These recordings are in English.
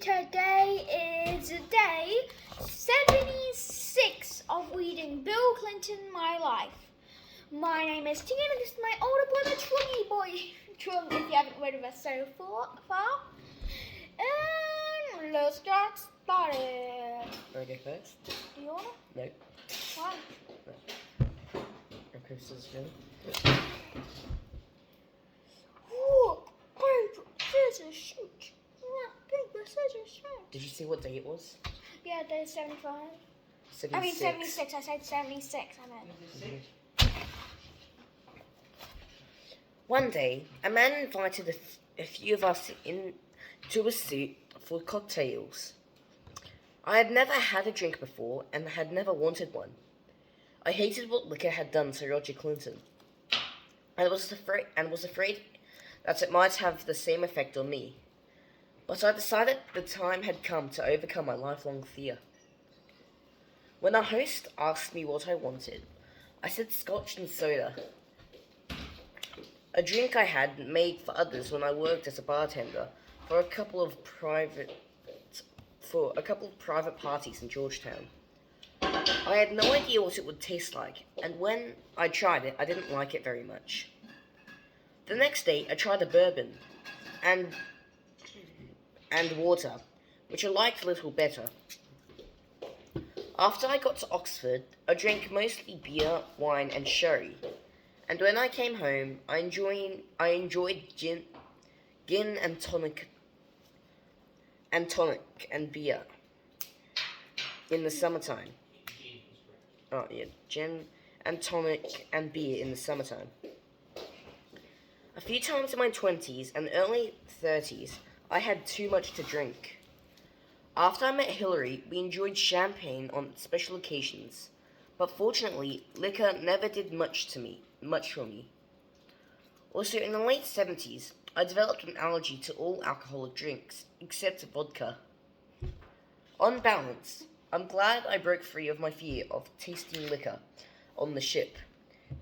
today is day 76 of reading Bill Clinton, My Life. My name is Tina, and this is my older brother, Trungy Boy. Trung, if you haven't read of us so far. And let's get started. Want to go first? Do you wanna? No. Why? No. Rock, paper, scissors, go. Rock, paper, scissors, shoot. Rock, paper, scissors, shoot. Did you see what day it was? Yeah, day 75. 76. I mean 76. I said 76. I meant. One day, a man invited a few of us into a suite for cocktails. I had never had a drink before and had never wanted one. I hated what liquor had done to Roger Clinton, and was afraid that it might have the same effect on me. But I decided the time had come to overcome my lifelong fear. When our host asked me what I wanted, I said scotch and soda, a drink I had made for others when I worked as a bartender for a couple of private parties in Georgetown. I had no idea what it would taste like, and when I tried it, I didn't like it very much. The next day, I tried a bourbon and water, which I liked a little better. After I got to Oxford, I drank mostly beer, wine, and sherry, and when I came home, I enjoyed gin and tonic and beer in the summertime. Oh yeah, gin and tonic and beer in the summertime. A few times in my 20s and early 30s, I had too much to drink. After I met Hillary, we enjoyed champagne on special occasions, but fortunately, liquor never did much for me. Also, in the late 70s, I developed an allergy to all alcoholic drinks, except vodka. On balance, I'm glad I broke free of my fear of tasting liquor on the ship,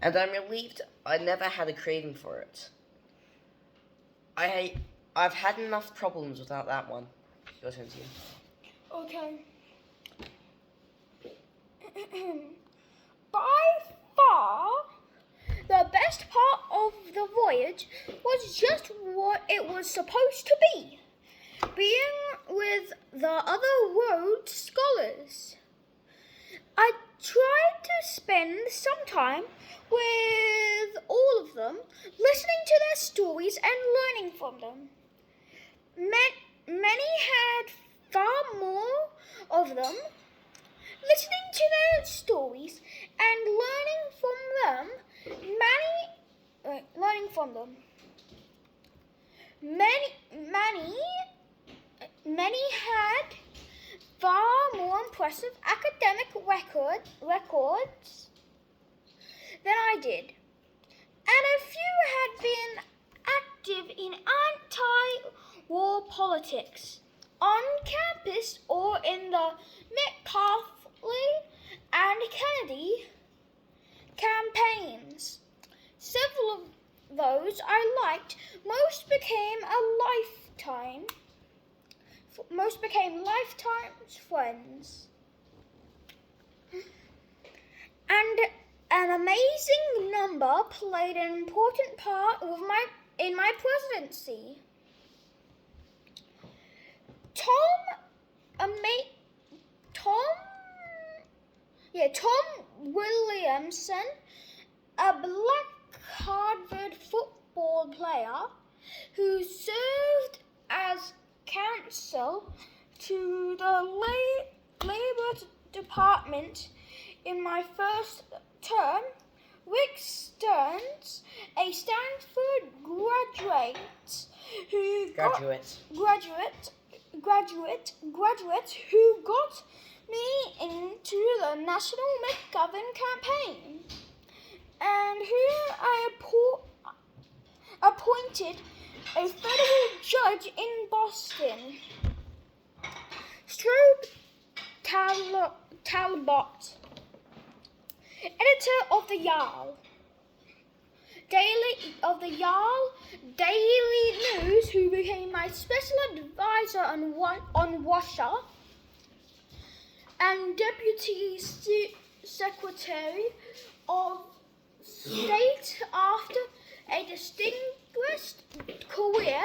and I'm relieved I never had a craving for it. I've had enough problems without that one. Your turn, Tia. Okay. By far, the best part of the voyage was just what it was supposed to be. Being with the other Rhodes scholars. I tried to spend some time with all of them, listening to their stories and learning from them. Many had far more of them. Listening to their stories and learning from them, many had far more impressive academic records than I did, and a few had been active in anti-war politics on campus or in the McCarthy and Kennedy campaigns. Several of those I liked most became lifetime friends. And an amazing number played an important part in my presidency. Tom Williamson, a black Harvard football player who served as counsel to the Labor Department in my first term. Rick Stearns, a Stanford graduate who got me into the National McGovern campaign, and who I appointed a federal judge in Boston. Strobe Talbot, editor of the Yale. Daily News, who became my special advisor on Russia and Deputy Secretary of State after a distinguished career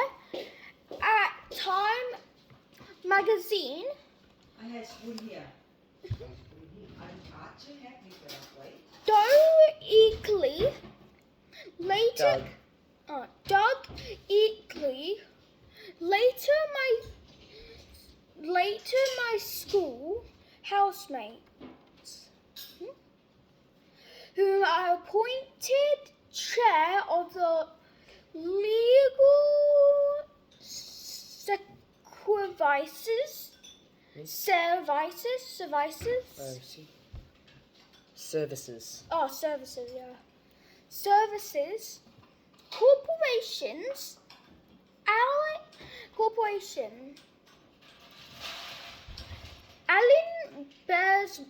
at Time magazine. I had spoon here. Archer had me for that, right? Doug Eakley, later my school housemates, whom I appointed chair of the legal services, Alan Bearson,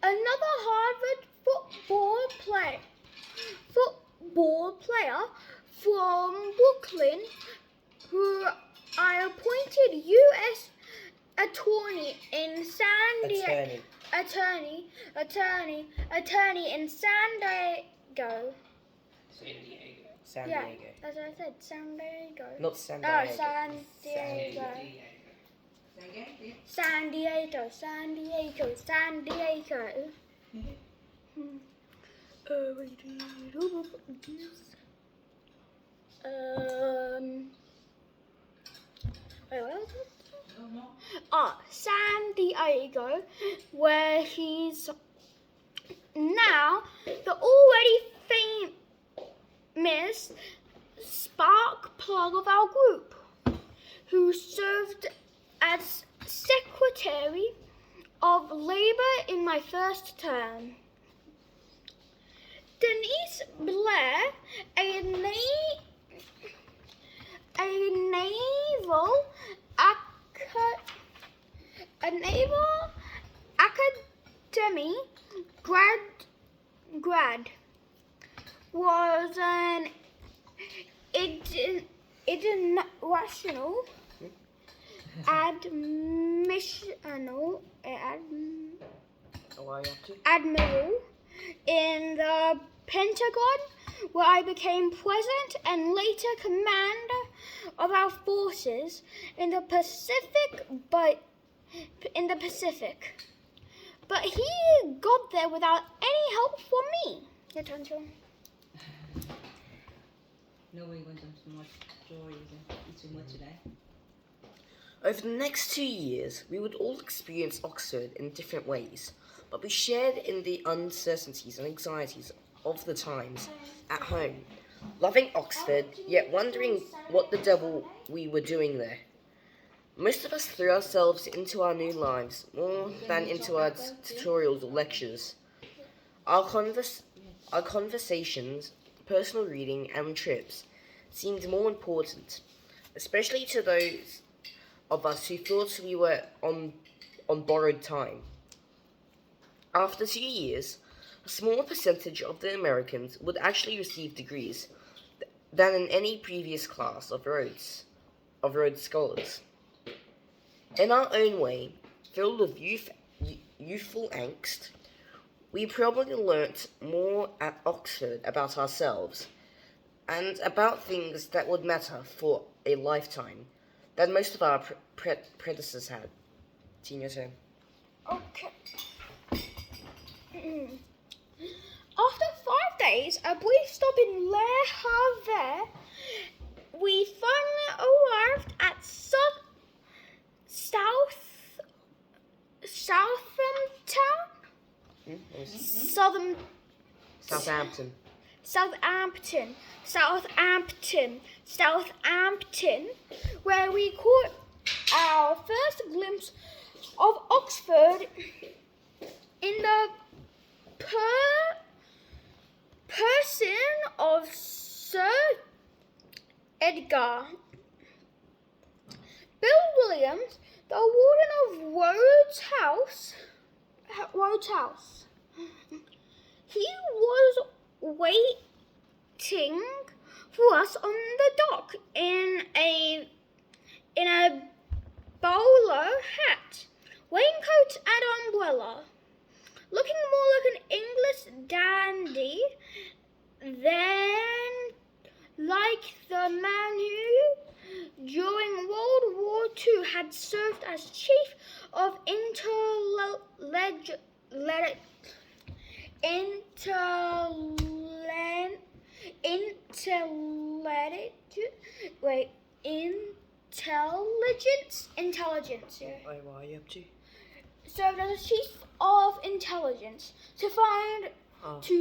another Harvard football player from Brooklyn, who I appointed U.S. attorney in San Diego. Attorney in San Diego. San Yeah, Diego. that's what I said. San Diego. Not San Oh, Diego. San Diego. Say again, please. San Diego. San Diego. San Diego. Wait, what was it? San Diego, where he's now the already famous spark plug of our group, who served as Secretary of Labor in my first term. Denise Blair, a naval academy grad, was an international admiral in the Pentagon, where I became president and later commander of our forces in the Pacific. But he got there without any help from me. Your turn, John. No, we're going to have so much joy. It's too much today. Over the next 2 years, we would all experience Oxford in different ways, but we shared in the uncertainties and anxieties of the times at home, loving Oxford, yet wondering what the devil we were doing there. Most of us threw ourselves into our new lives more than into our tutorials or lectures. Our conversations, personal reading, and trips seemed more important, especially to those of us who thought we were on borrowed time. After 2 years, a smaller percentage of the Americans would actually receive degrees than in any previous class of Rhodes Scholars. In our own way, filled with youthful angst, we probably learnt more at Oxford about ourselves and about things that would matter for a lifetime than most of our predecessors had. Tina, turn. Okay. After 5 days, a brief stop in Le Havre, we finally arrived at Southampton, where we caught our first glimpse of Oxford in the person of Sir Edgar. Bill Williams, the warden of Rhodes House. He was waiting for us on the dock in a bowler hat, raincoat and umbrella, looking more like an English dandy than like the man who, during World War II, had served as chief of intelligence. Yeah. Wait, what are you up to? Served as chief of intelligence to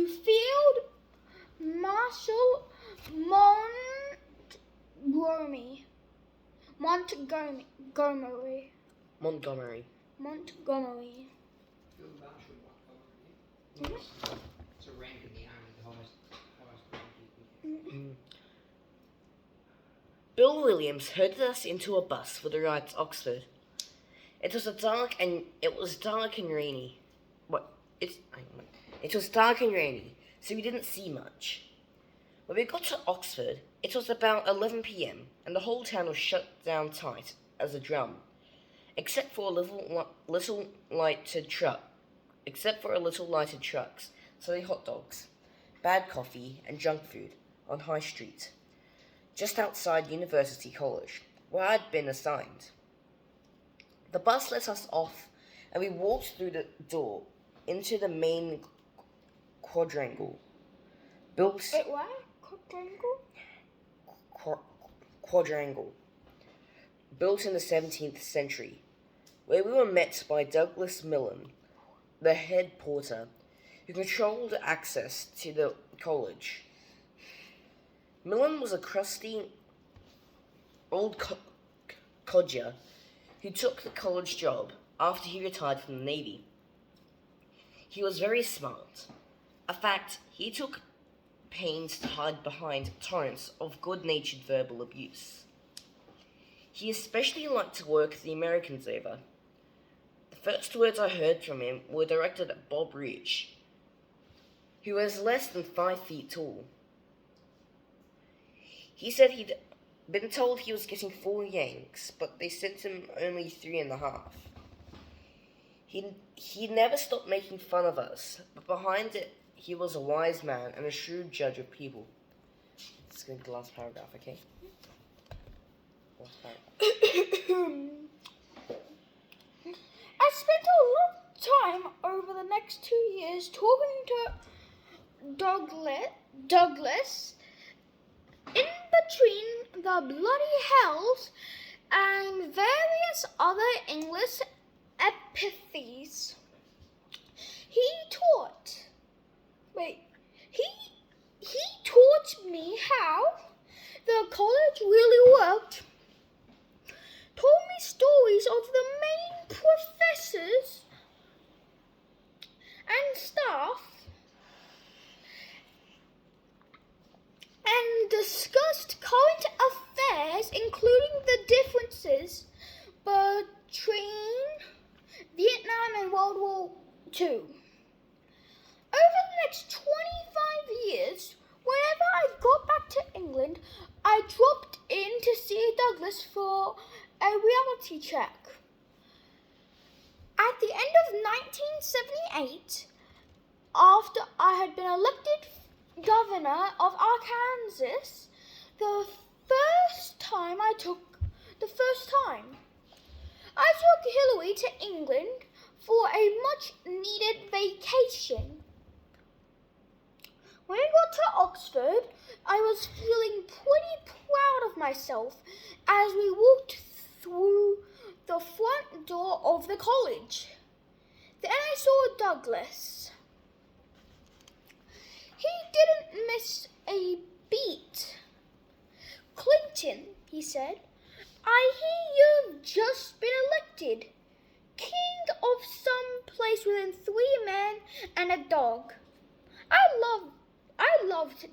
Field Marshal Montgomery. It's a rank in the army, the highest rank. Bill Williams herded us into a bus for the ride to Oxford. It was dark and rainy. It was dark and rainy, so we didn't see much. When we got to Oxford, it was about 11 p.m. and the whole town was shut down tight as a drum, except for little lighted trucks selling hot dogs, bad coffee, and junk food on High Street, just outside University College, where I'd been assigned. The bus let us off, and we walked through the door into the main quadrangle. Built What? quadrangle, built in the 17th century, where we were met by Douglas Millen, the head porter, who controlled access to the college. Millen was a crusty old codger who took the college job after he retired from the Navy. He was very smart. In fact, he took pains to hide behind torrents of good-natured verbal abuse. He especially liked to work the Americans over. The first words I heard from him were directed at Bob Rich, who was less than 5 feet tall. He said he'd been told he was getting 4 Yanks, but they sent him only 3.5. He never stopped making fun of us, but behind it, he was a wise man and a shrewd judge of people. Let's go to the last paragraph, okay? Last paragraph. I spent a lot of time over the next 2 years talking to Douglas in between the bloody hells and various other English epithets. He taught me how the college really worked, told me stories of the main professors and staff, and discussed current affairs, including the differences between Vietnam and World War II. Over the next 25 years, whenever I got back to England, I dropped in to see Douglas for a reality check. At the end of 1978, after I had been elected governor of Arkansas, the first time I took Hillary to England for a much-needed vacation. When I got to Oxford, I was feeling pretty proud of myself as we walked through the front door of the college. Then I saw Douglas. He didn't miss a beat. "Clinton," he said, "I hear you've just been elected king of some place within 3 men and a dog." I loved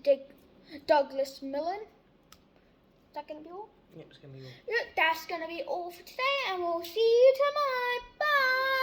Douglas Millen. Is that going to be all? Yep, it's going to be all. That's going to be all for today, and we'll see you tomorrow. Bye!